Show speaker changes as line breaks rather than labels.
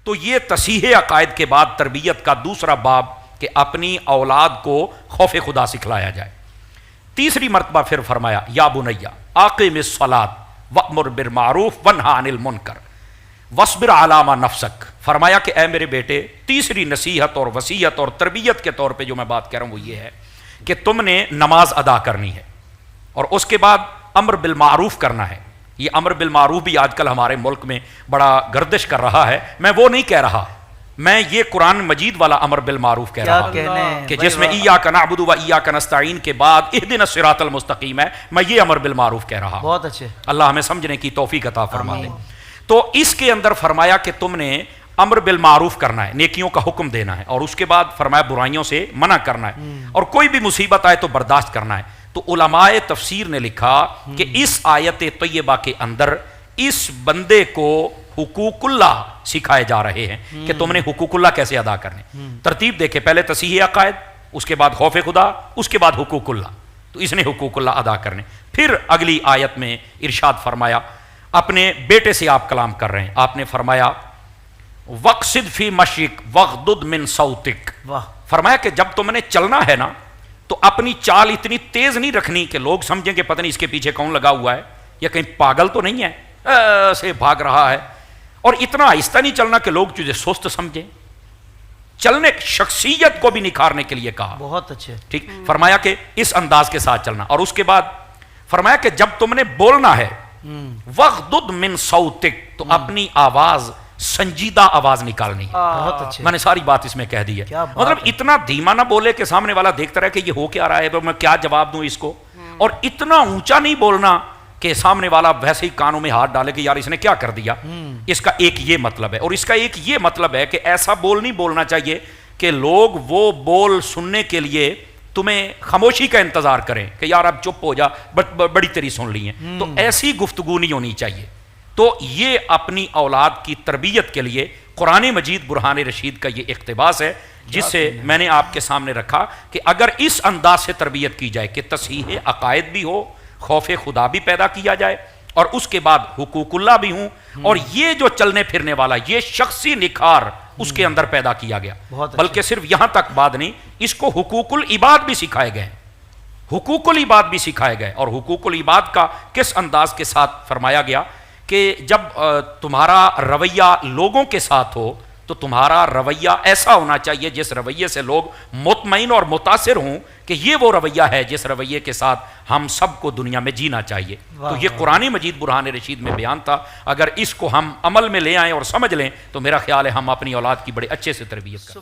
تو یہ تصحیح عقائد کے بعد تربیت کا دوسرا باب کہ اپنی اولاد کو خوف خدا سکھلایا جائے۔ تیسری مرتبہ پھر فرمایا یا بنیا اقم الصلاۃ وامر بالمعروف وانہی عن المنکر واصبر علی ما نفسک۔ فرمایا کہ اے میرے بیٹے، تیسری نصیحت اور وصیت اور تربیت کے طور پہ جو میں بات کہہ رہا ہوں وہ یہ ہے کہ تم نے نماز ادا کرنی ہے اور اس کے بعد امر بالمعروف کرنا ہے۔ یہ امر بالمعروف بھی آج کل ہمارے ملک میں بڑا گردش کر رہا ہے، میں وہ نہیں کہہ رہا، میں یہ قرآن مجید والا امر بالمعروف کہہ رہا ہوں کہ جس میں ایاک نعبد و ایاک نستعین کے بعد اہدنا الصراط المستقیم ہے، میں یہ امر بالمعروف کہہ رہا ہوں۔
بہت اچھے،
اللہ ہمیں سمجھنے کی توفیق عطا فرما دے۔ تو اس کے اندر فرمایا کہ تم نے امر بالمعروف کرنا ہے، نیکیوں کا حکم دینا ہے، اور اس کے بعد فرمایا برائیوں سے منع کرنا ہے، اور کوئی بھی مصیبت آئے تو برداشت کرنا ہے۔ تو علماء تفسیر نے لکھا کہ اس آیت طیبہ کے اندر اس بندے کو حقوق اللہ سکھائے جا رہے ہیں کہ تم نے حقوق اللہ کیسے ادا کرنے۔ ترتیب دیکھے، پہلے تصحیح عقائد، اس کے بعد خوف خدا، اس کے بعد حقوق اللہ، تو اس نے حقوق اللہ ادا کرنے۔ پھر اگلی آیت میں ارشاد فرمایا، اپنے بیٹے سے آپ کلام کر رہے ہیں، آپ نے فرمایا وقصد فی مشیک وغضض من صوتک۔ فرمایا کہ جب تم نے چلنا ہے نا تو اپنی چال اتنی تیز نہیں رکھنی کہ لوگ سمجھیں کہ پتہ نہیں اس کے پیچھے کون لگا ہوا ہے، یا کہیں پاگل تو نہیں ہے ایسے بھاگ رہا ہے، اور اتنا آہستہ نہیں چلنا کہ لوگ تجھے سست سمجھیں۔ چلنے شخصیت کو بھی نکھارنے کے لیے کہا،
بہت اچھے،
ٹھیک۔ فرمایا کہ اس انداز کے ساتھ چلنا، اور اس کے بعد فرمایا کہ جب تم نے بولنا ہے وغضض من صوتک، تو اپنی آواز سنجیدہ آواز نکالنی ہے۔
بہت اچھے،
میں نے ساری بات اس میں کہہ دی ہے، مطلب اتنا دھیما نہ بولے کہ سامنے والا دیکھتا رہے کہ یہ ہو کیا رہا ہے، میں کیا جواب دوں اس کو، اور اتنا اونچا نہیں بولنا کہ سامنے والا ویسے ہی کانوں میں ہاتھ ڈالے کہ یار اس نے کیا کر دیا۔ اس کا ایک یہ مطلب ہے، اور اس کا ایک یہ مطلب ہے کہ ایسا بول نہیں بولنا چاہیے کہ لوگ وہ بول سننے کے لیے تمہیں خاموشی کا انتظار کریں کہ یار اب چپ ہو جا، بڑی تیری سن لی ہیں، تو ایسی گفتگو نہیں ہونی چاہیے۔ تو یہ اپنی اولاد کی تربیت کے لیے قرآن مجید برہان رشید کا یہ اقتباس ہے، جس سے میں نے آپ کے سامنے رکھا کہ اگر اس انداز سے تربیت کی جائے کہ تصحیح عقائد بھی ہو، خوف خدا بھی پیدا کیا جائے، اور اس کے بعد حقوق اللہ بھی ہوں، اور یہ جو چلنے پھرنے والا یہ شخصی نکھار اس کے اندر پیدا کیا گیا، بلکہ صرف یہاں تک بات نہیں، اس کو حقوق العباد بھی سکھائے گئے، حقوق العباد بھی سکھائے گئے۔ اور حقوق العباد کا کس انداز کے ساتھ فرمایا گیا کہ جب تمہارا رویہ لوگوں کے ساتھ ہو تو تمہارا رویہ ایسا ہونا چاہیے جس رویے سے لوگ مطمئن اور متاثر ہوں کہ یہ وہ رویہ ہے جس رویے کے ساتھ ہم سب کو دنیا میں جینا چاہیے۔ تو یہ قرآن مجید برہان رشید میں بیان تھا، اگر اس کو ہم عمل میں لے آئیں اور سمجھ لیں تو میرا خیال ہے ہم اپنی اولاد کی بڑے اچھے سے تربیت کریں۔